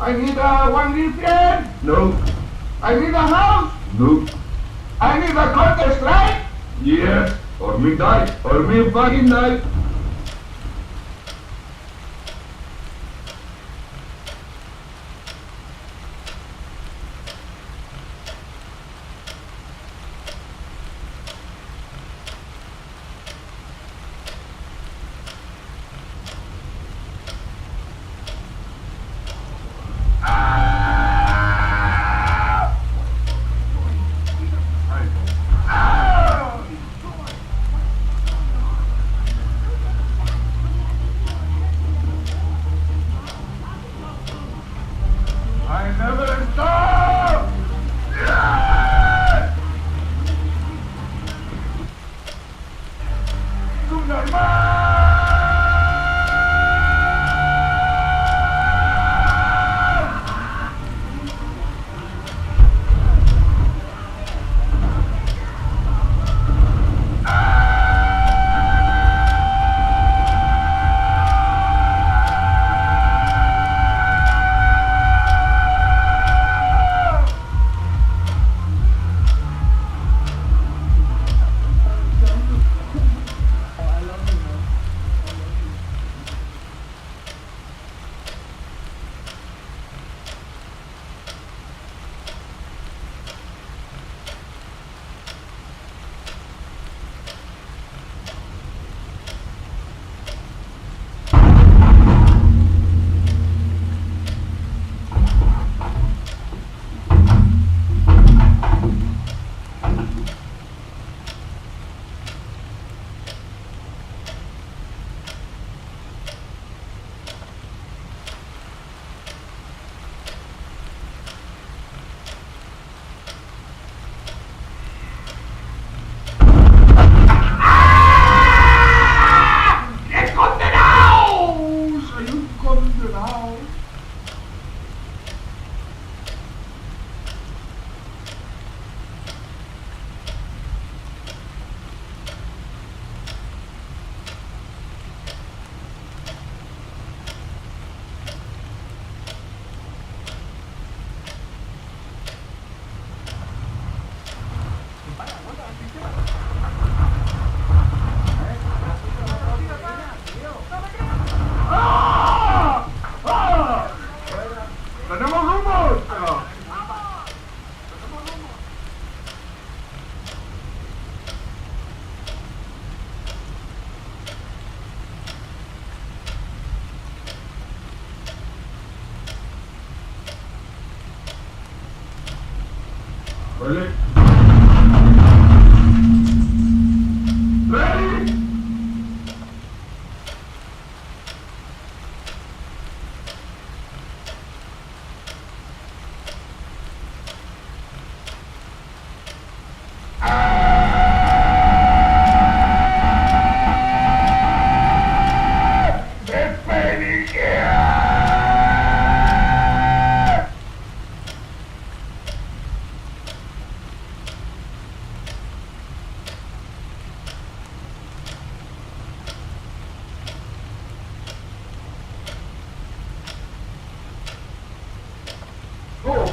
I need a 1 VPN. No. I need a house. No. I need a Counter-Strike. Yes. Or me die. Or me fucking die. I never stop. Ready? Ready?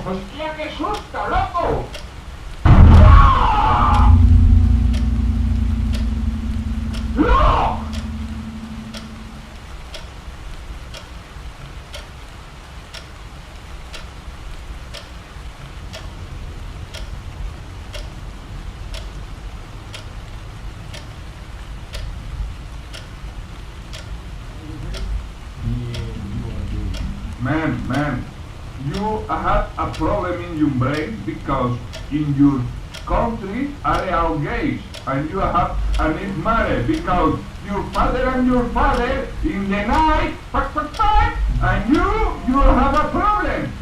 ¡Hostia, qué susto, loco! ¡No! Man, you have a problem in your brain because in your country are all gays and you have a mismarriage because your father and your father in the night and you have a problem.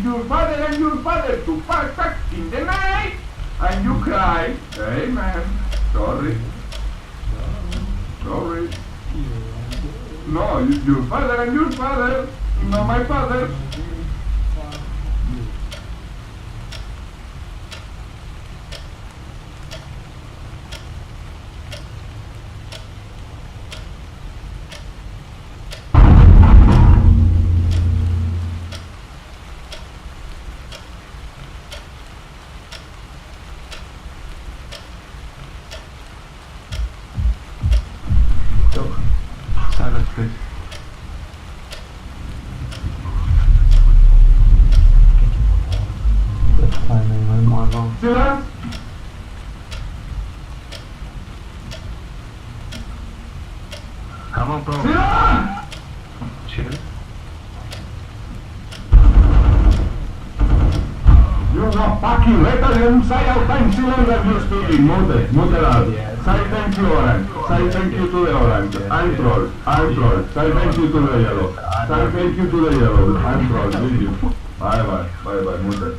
Your father and your father to pack in the night and you cry. Hey man, sorry. No, your father and your father, not my father. fucking retard and say all time silent that you're speaking. Mute it out. Say thank you, orange. Say thank you to the orange. I'm troll. Say thank you to the yellow. Say thank you to the yellow. I'm troll. Leave you. Bye, mute.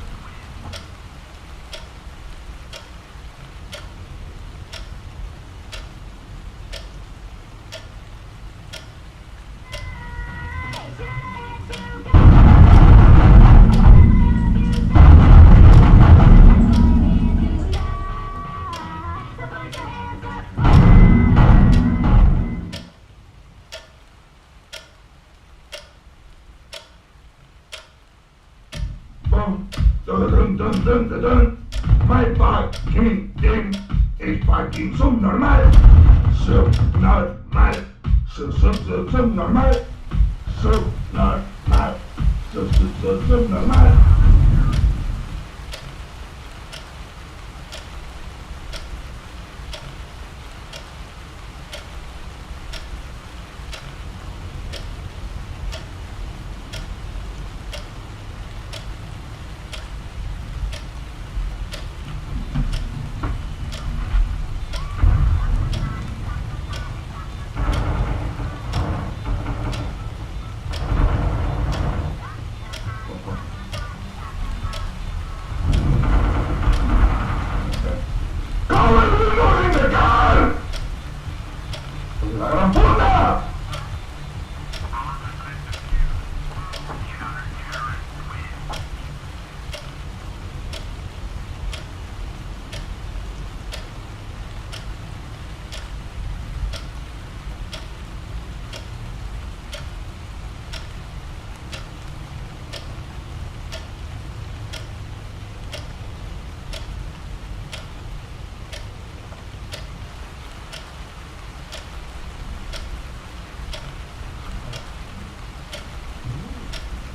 My fucking team is fucking subnormal. Subnormal. Subnormal. Subnormal. Subnormal.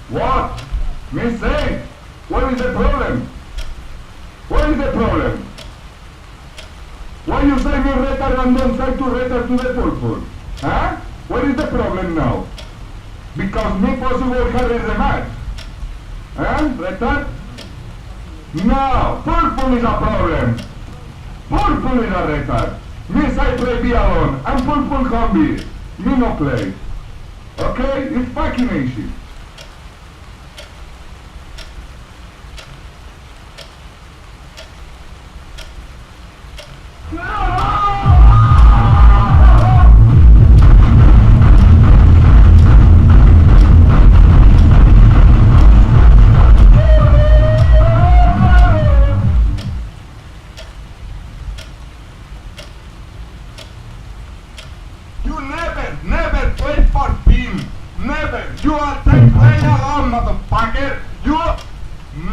What? Me say? What is the problem? What is the problem? Why you say me retard and don't say to retard to the purple? Huh? What is the problem now? Because me possible carry the match. Huh? Retard? No, purple is a problem. Purple is a retard. Me say play be alone. I'm purple combi. Me no play. Okay? It's fucking easy. Never play for team. Never. You are play alone, motherfucker. You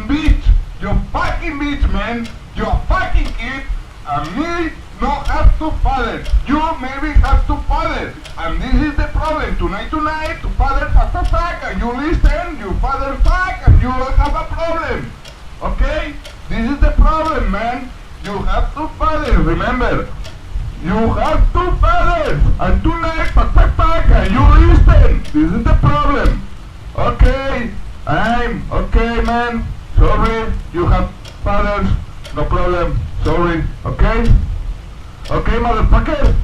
bitch. You fucking bitch, man. You fucking kid. And me no have to father. You maybe have to father. And this is the problem. Tonight, to father fuck, and you listen, you father fuck, and you have a problem. Okay? This is the problem, man. You have to father. Remember. You have two fathers, and tonight, pack, and you listen. This is the problem. Okay, I'm okay, man. Sorry, you have fathers. No problem. Sorry. Okay? Okay, motherfucker.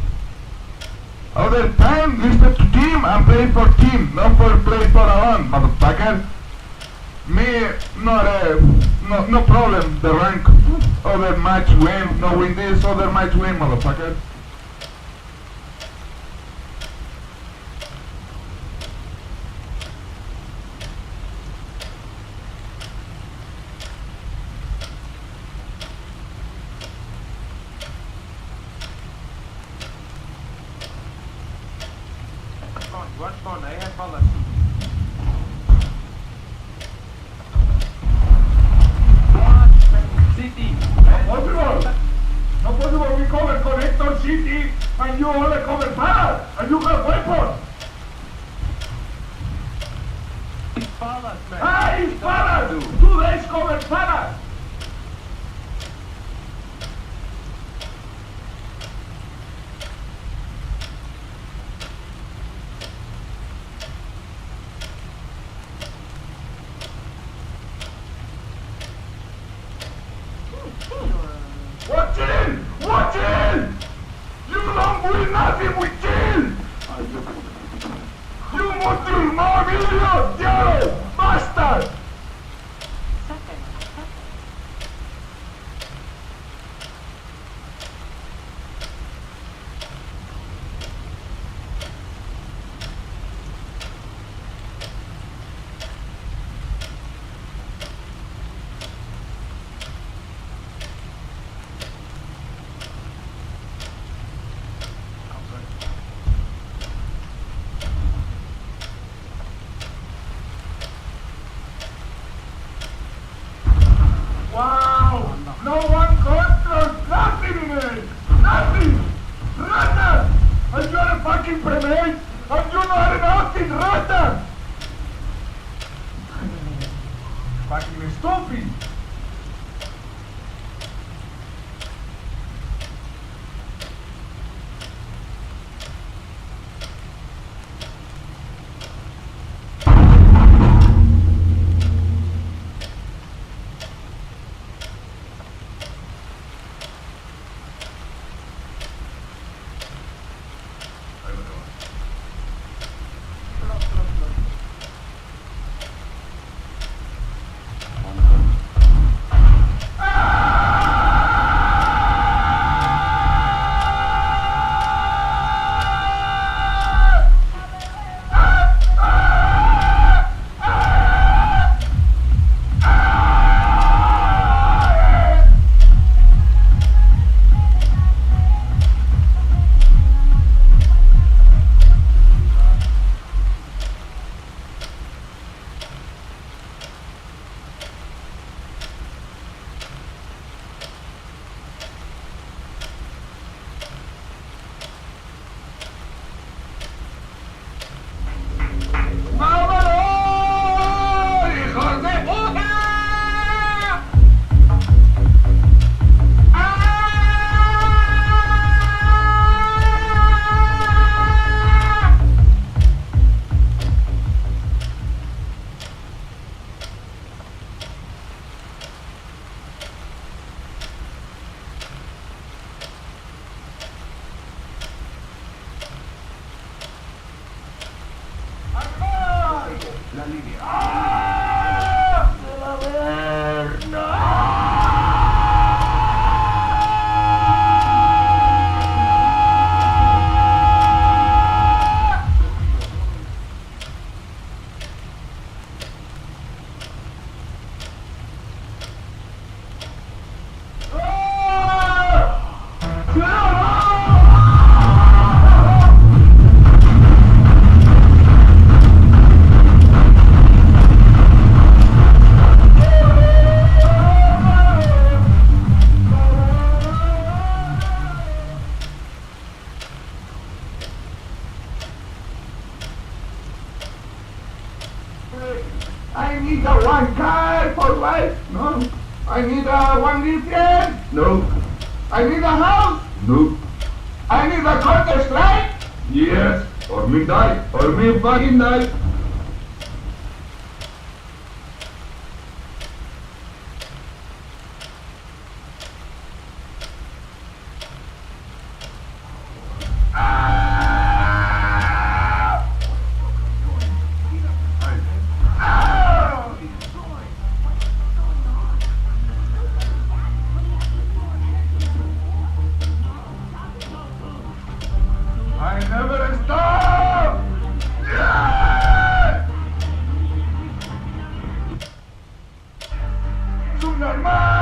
Other time, listen to team and play for team, not for play for alone, motherfucker. Me, no problem. The rank, other match win, no win this, other match win, motherfucker. What phone? I have all that. City. No possible. We cover connector city. What chill? What chill? You don't win nothing with chill! You must do more videos, yellow bastard! Wow! No one controls nothing in it! Nothing! Rata! And you're a fucking primate! And you know nothing, Rata! Fucking stupid! La línea. ¡Ah! ¡De la verga! I need a one car for life. No. I need a one girlfriend. No. I need a house. No. I need a Counter Strike. Yes, or me die, or me fucking die. I never stop! Yeah! Subnormal!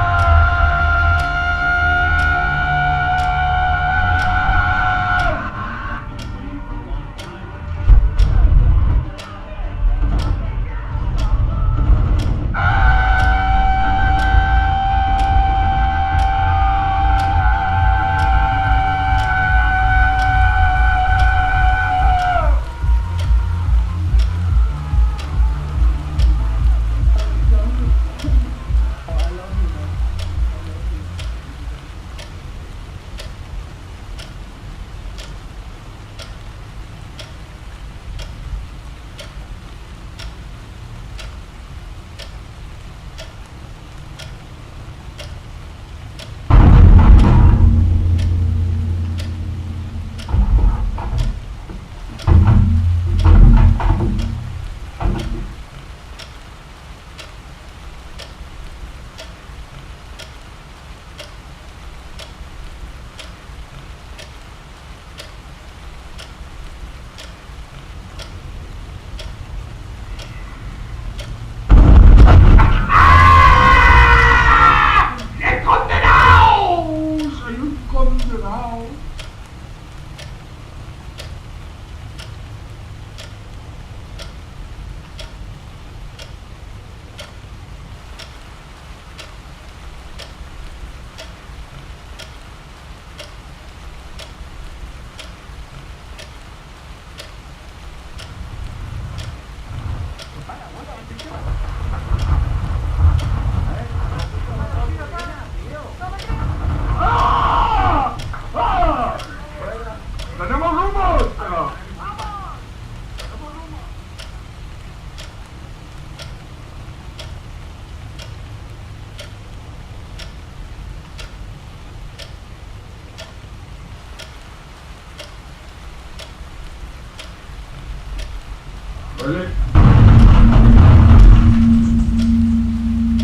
Ready?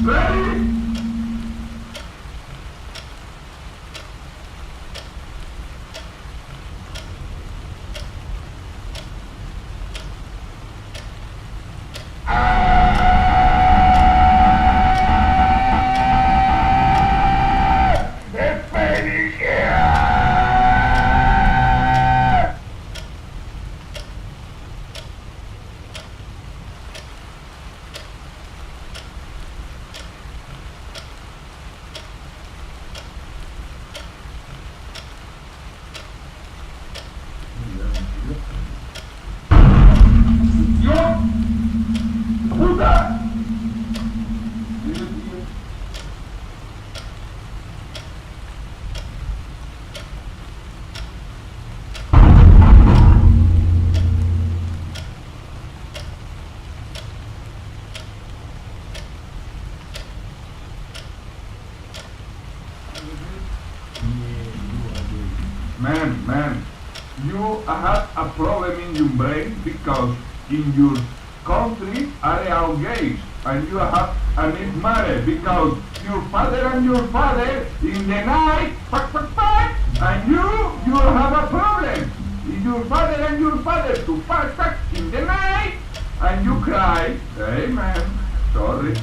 Ready? Man, you have a problem in your brain because in your country are all gays and you have a need marry because your father and your father in the night and you have a problem. Your father and your father to fuck in the night and you cry. Hey man, sorry.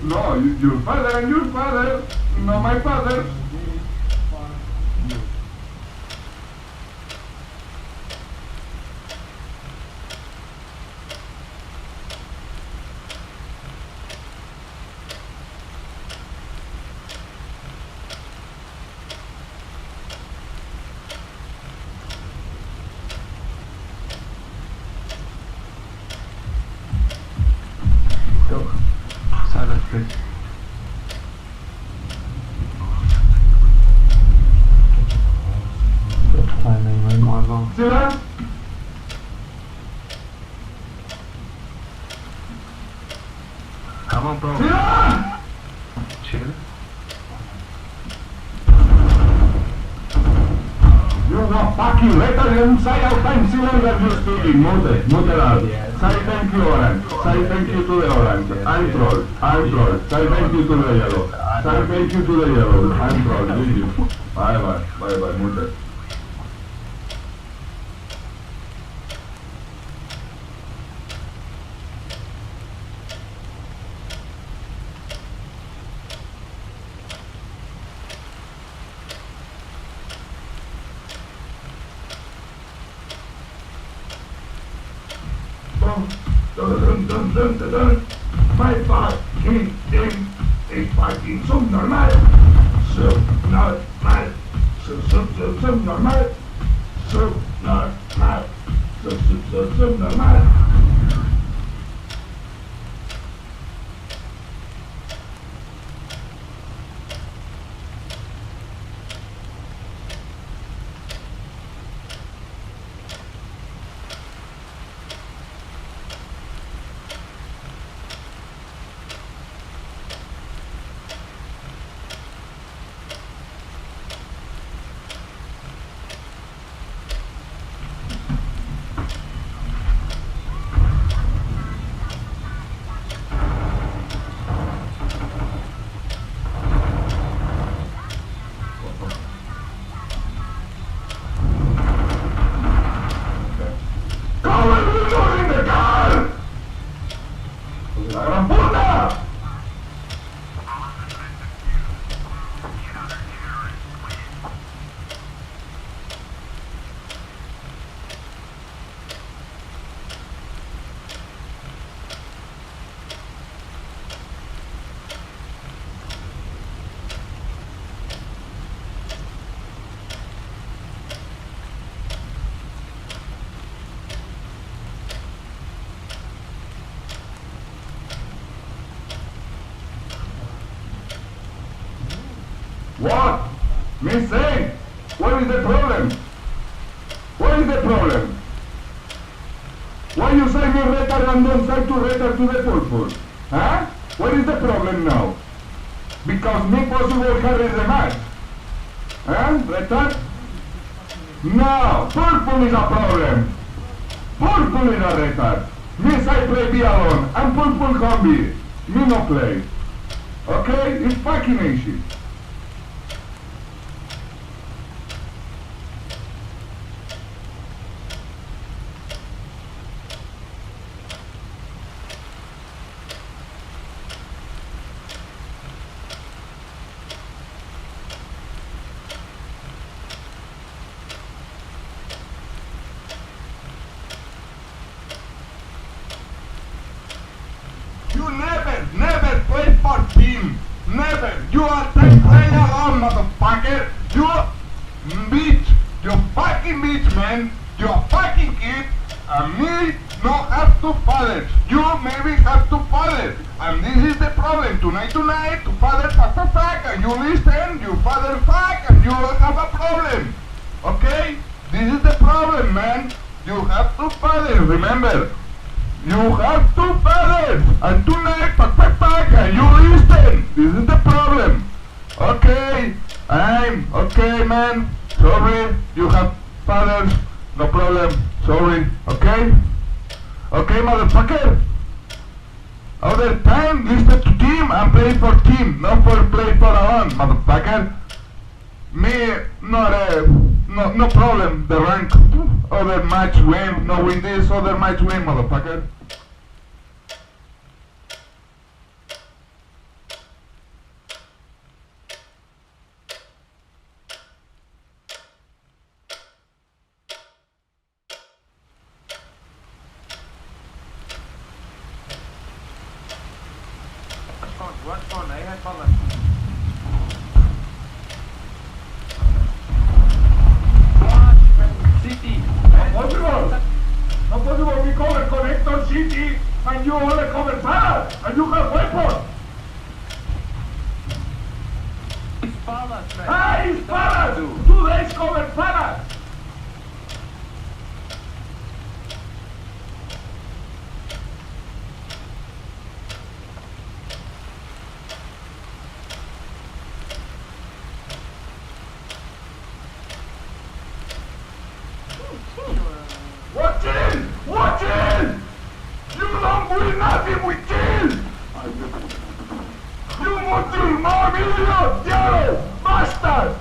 No, your father and your father, not my father. Silence, please. Silence. Come on, bro. Silence. Chill. You are fucking better inside out time cylinder you speaking. Mute out. Say thank you orange. Say thank you to the orange. I'm troll. Say thank you to the yellow. Say thank you to the yellow. I'm troll. GG. Bye, mute. My fucking thing is fucking subnormal. Subnormal. Subnormal. Subnormal. What? Me saying? What is the problem? What is the problem? Why you say me retard and don't say to retard to the purpose? Huh? What is the problem now? Because me possible carry the match. Huh? Retard? No, purple is a problem. Purple is a retard. Means I play be alone, and purple can be. Me no play. Okay? It's fucking easy. You never play for team. Never. You are just play alone, motherfucker. You bitch. You fucking bitch, man. You a fucking kid. And me no have two fathers. You maybe have two fathers. And this is the problem. Tonight, two fathers fuck. And you listen, you father fuck, and you have a problem. Okay? This is the problem, man. You have two fathers, remember. You have two fathers, and tonight, pack, and you listen. This is the problem. Okay, I'm okay, man. Sorry, you have fathers. No problem. Sorry. Okay? Okay, motherfucker. Other time, listen to team and play for team, not for play for alone, motherfucker. Me, no problem. The rank, other match win, no win this, other match win, motherfucker. What phone? I have phone. City. No possible, we cover connector city, and you only cover palace, and you have weapons. It's palace, man. Ah, it's palace! 2 days cover palace! Watch it! You don't do nothing with kill! You want to more million, yellow bastard!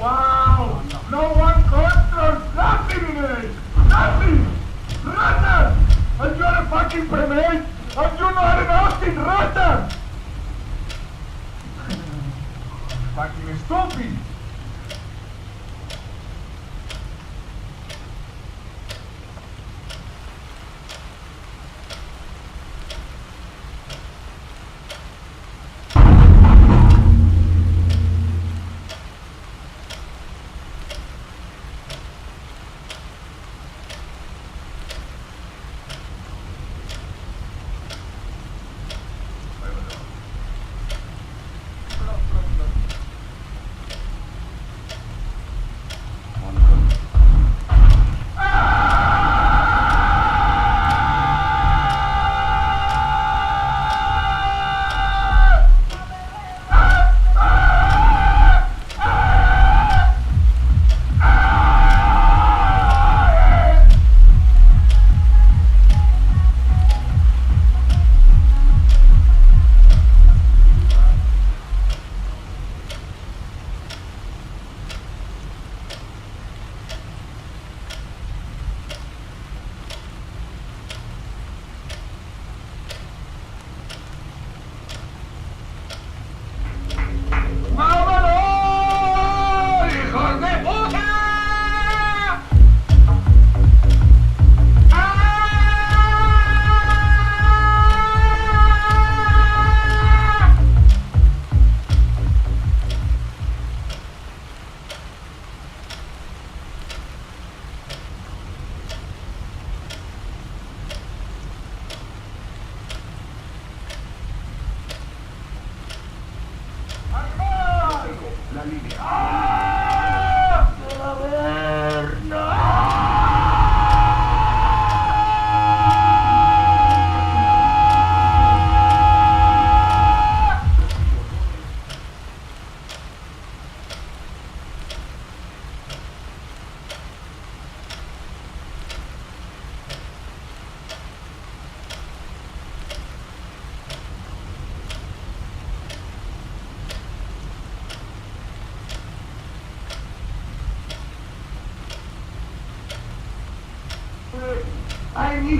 Wow! No one controls nothing in it! Nothing! Rata! And you're a fucking primate! And you're not an Austin Rata! Fucking stupid!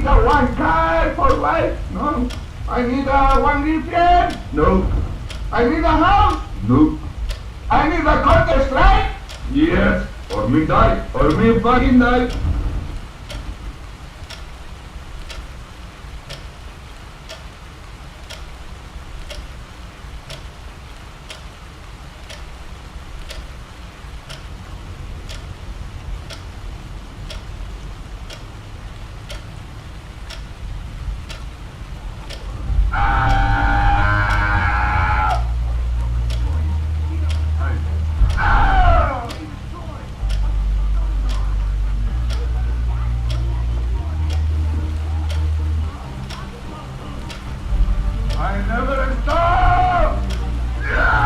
a one car for life. No. I need a one girlfriend. No. I need a house. No. I need a Counter Strike. Yes. Or me die. Or me fucking die. I never stop. Yeah.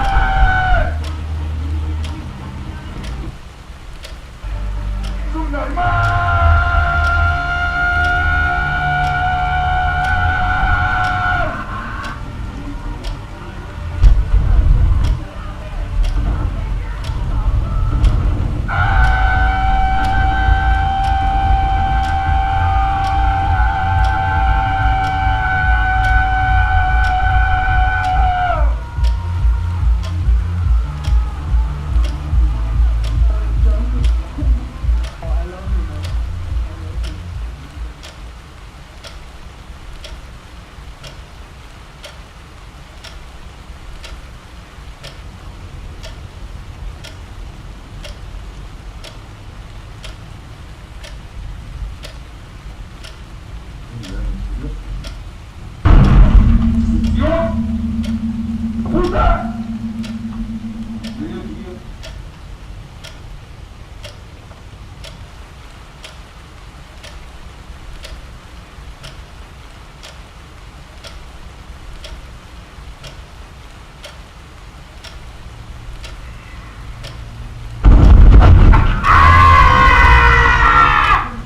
Puta!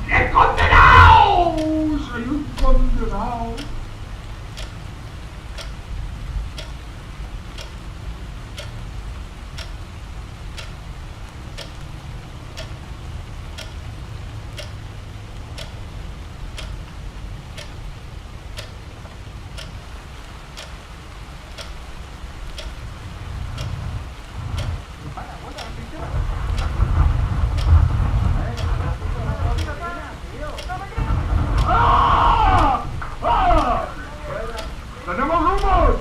¡Qué condenado! ¡Soy un condenado! ¡Ah! ¡Ah! ¡Tenemos rumos!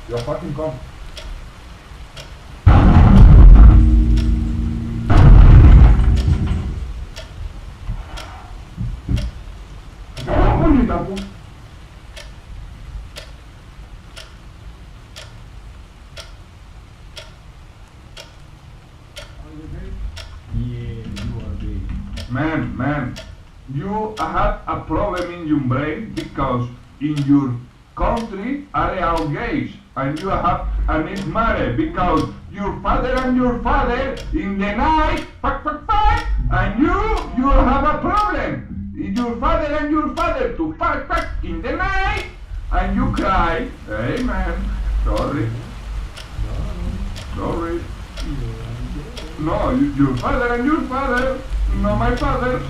You're fucking come. Man, you have a problem in your brain because in your country are all gays and you have an ismare because your father and your father in the night fuck, and you have a problem. Your father and your father to fuck in the night and you cry. Hey man, sorry. No, your father and your father, not my father.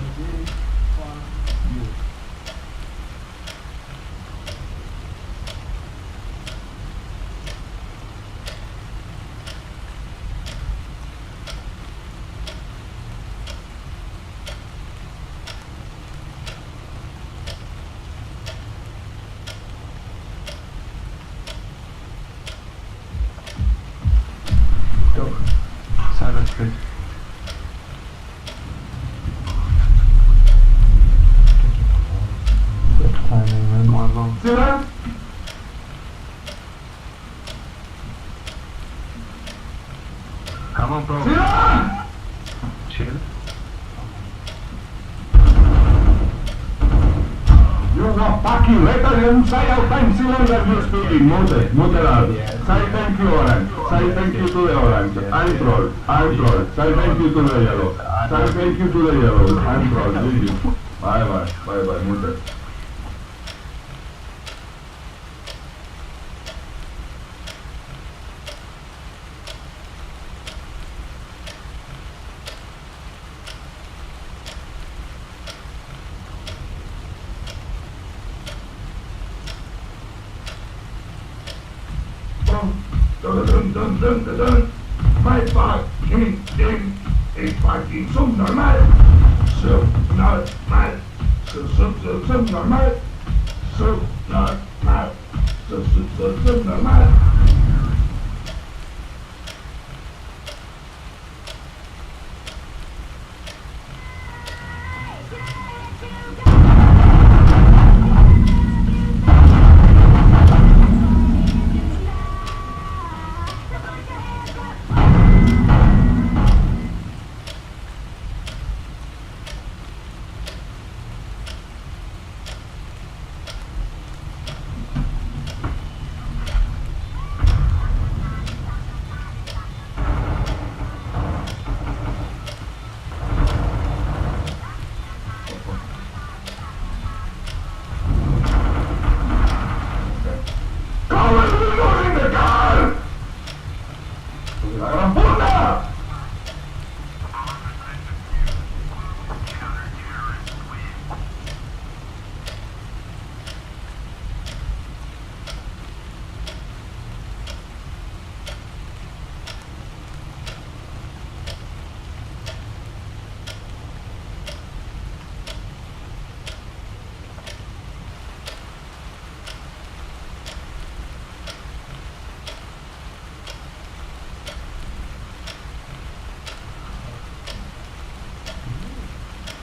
fucking retard, you say how time cylinder you speaking, mute that. Say thank you orange, say thank you to the orange, I'm troll, say thank you to the yellow, say thank you to the yellow, I'm troll, GG. Bye, mute. My fucking thing is fucking subnormal. Subnormal. Subnormal. Subnormal. Subnormal.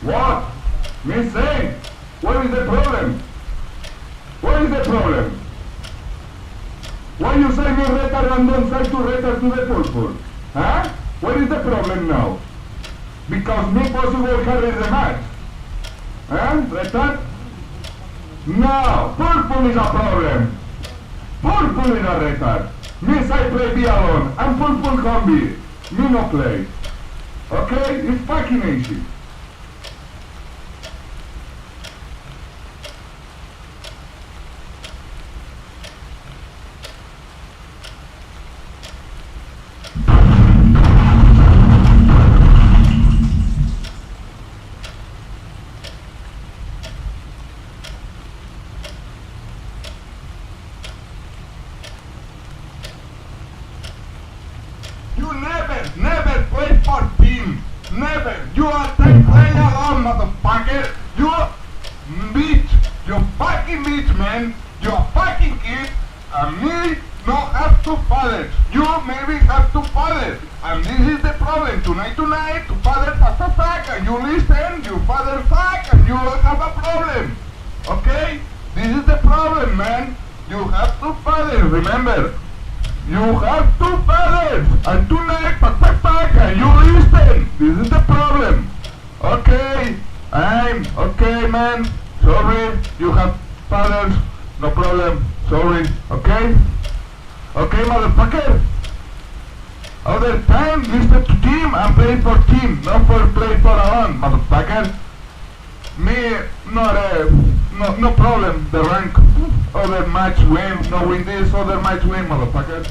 What? Me saying? What is the problem? What is the problem? Why you say me retard and don't say to retard to the purple? Huh? What is the problem now? Because me possible carry the match. Huh? Retard? No, purple is a problem. Purple is a retard. Me say play be alone, and purple can be. Me no play. Okay? It's fucking easy. You never play for team. Never. You are take play alone, motherfucker. You bitch. You fucking bitch, man. You a fucking kid. And me no have two fathers. You maybe have two fathers. And this is the problem. Tonight, two fathers fuck, and you listen, your father fuck, and you will have a problem. Okay? This is the problem, man. You have two fathers, remember. You have two fathers, and tonight, pack, and you listen. This is the problem. Okay, I'm okay, man. Sorry, you have fathers. No problem. Sorry. Okay? Okay, motherfucker. Other time, listen to team and play for team, not for play for alone, motherfucker. Me, no problem. The rank. Other match win, no win this, other match win, motherfucker.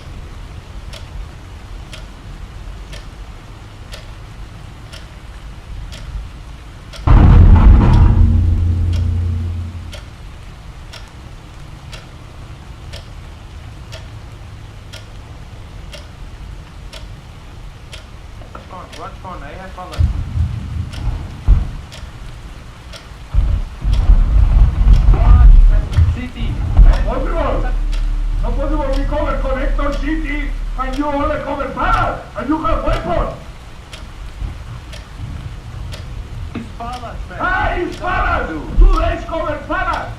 What phone? I have fallen. City. No possible, we cover connector city, and you only cover fire, and you have weapon. It's Palace, man. Ah, it's Palace! 2 days cover Palace!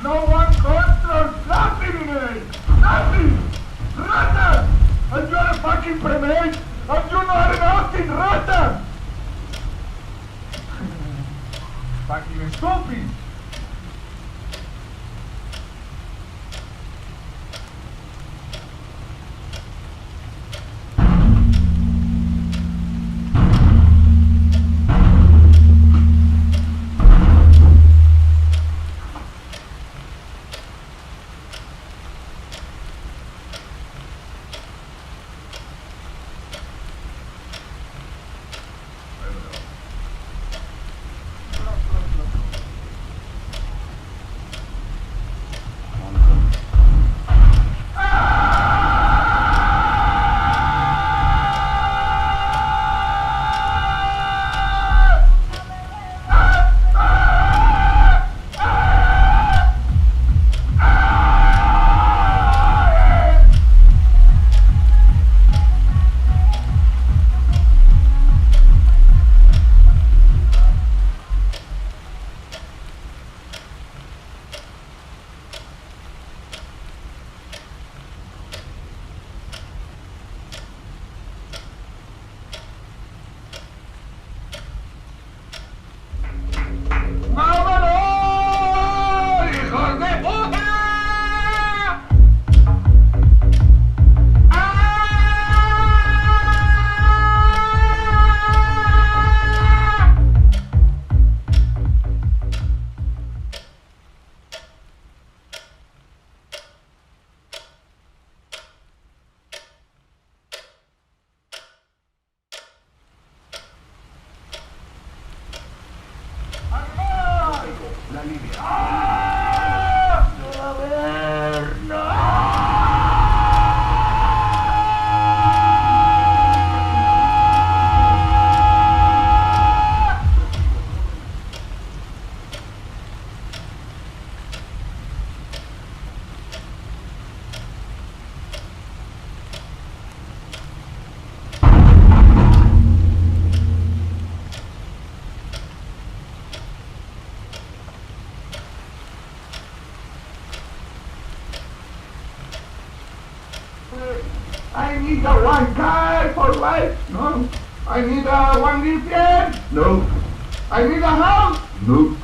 No one controls nothing in it! Nothing! Rata! And you're a fucking primate! And you're not an Austin Rata! Fucking stupid! I need a one car for life. No. I need a one girlfriend. No. I need a house. No.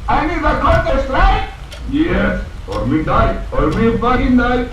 I need a Counter Strike. Yes. Or me die. Or me fucking die.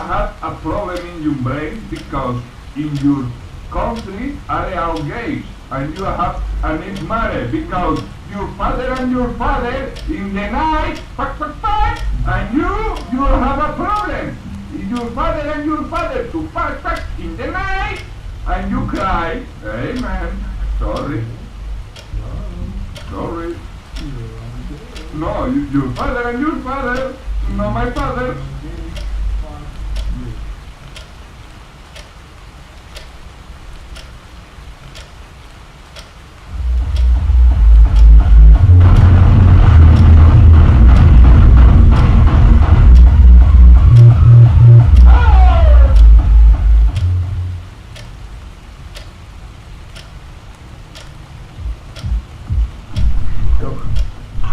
have a problem in your brain because in your country are all gays and you have an married because your father and your father in the night and you have a problem. Your father and your father to fuck in the night and you cry. Hey man, sorry. No, your father and your father, not my father.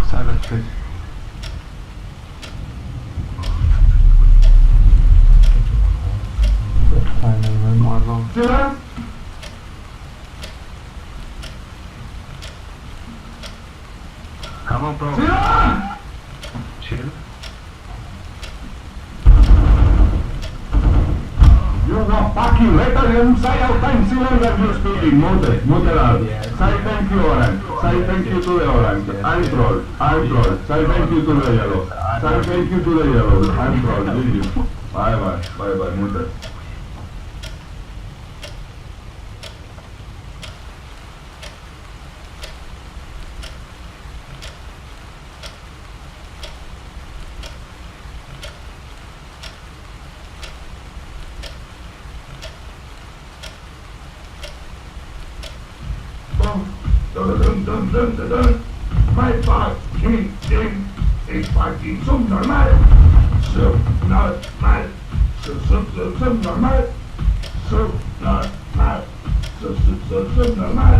Silence, please. Silence. Come on, bro. Silence. Chill. You are fucking later than say how time silence that you're speaking. Mute it out. Say thank you, orange. Say thank you to the orange. I'm troll. Say thank you to the yellow. Say thank you to the yellow. I'm troll. Did you? Bye, mute it. My fucking thing is fucking subnormal. Subnormal. Subnormal. Subnormal. Subnormal.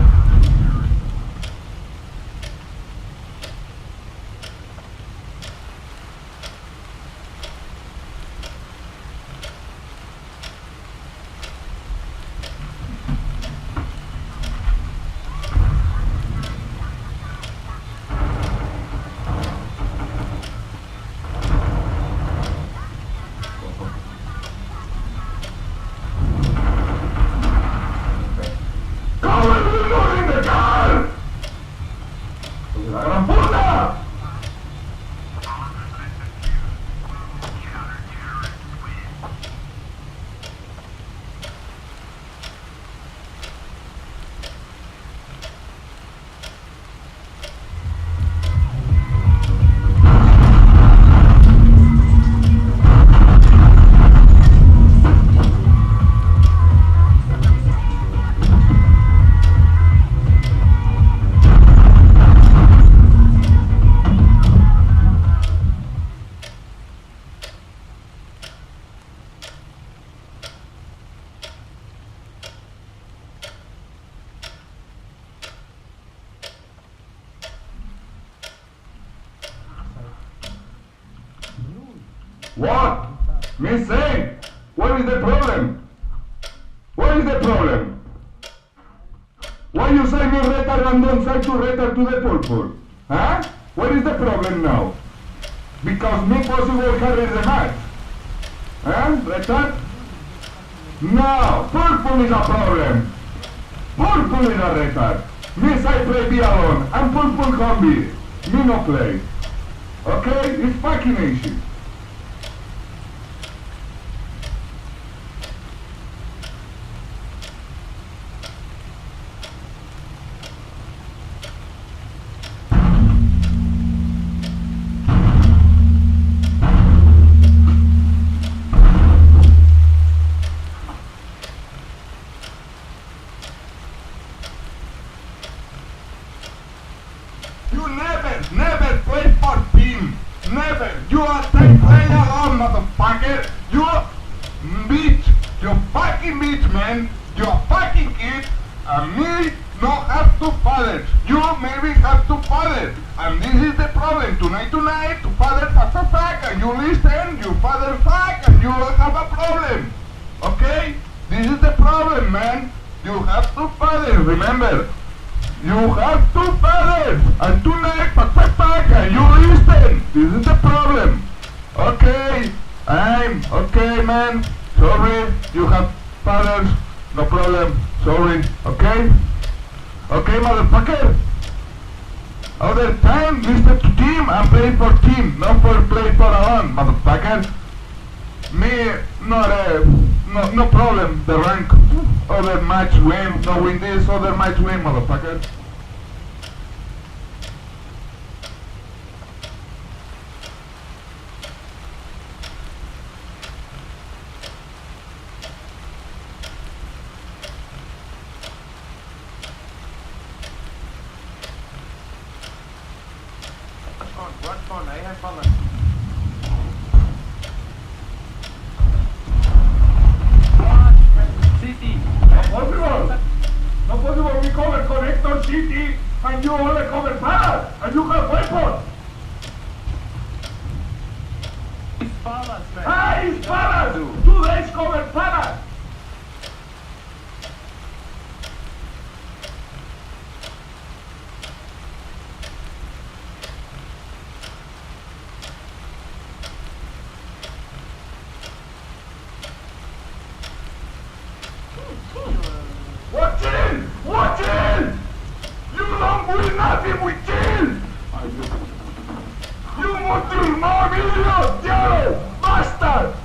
What? Me say? What is the problem? What is the problem? Why you say me retard and don't say to retard to the purple? Huh? What is the problem now? Because me possible carry the match. Huh? Retard? No, purple is a problem. Purple is a retard. Me say play be alone. I'm purple combi. Me no play. Okay? It's fucking issue. You never play for team. Never. You are take play alone, motherfucker. You bitch. You fucking bitch, man. You are fucking kid. And me no have to father. You maybe have to father. And this is the problem. Tonight, to father fuck, and you listen, you father fuck, and you have a problem. Okay? This is the problem, man. You have to father, remember. You have two fathers, and tonight, and you listen. This is the problem. Okay? I'm okay, man. Sorry, you have fathers. No problem. Sorry, okay? Okay, motherfucker? Other time, listen to team and play for team, not for play for alone, motherfucker. Me, no problem, the rank. Other match win, no win this, other match win, motherfucker. Rush phone, I have fallen. City. Possible! No possible, we cover connector city and you only cover palace and you have weapons! It's palace, man. Ah, it's palace! 2 days cover palace! What chill? What chill? You don't win nothing with chill! You want to more millions, yellow bastard!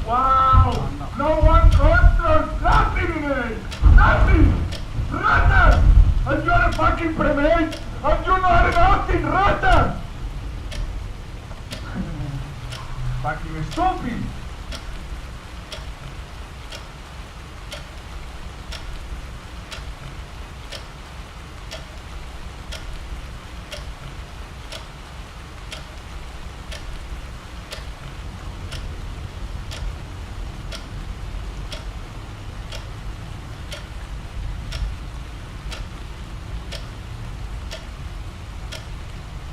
Wow! No one controls nothing in it! Nothing! Rata! And you're a fucking primate! And you're not nothing, Rata! Fucking stupid!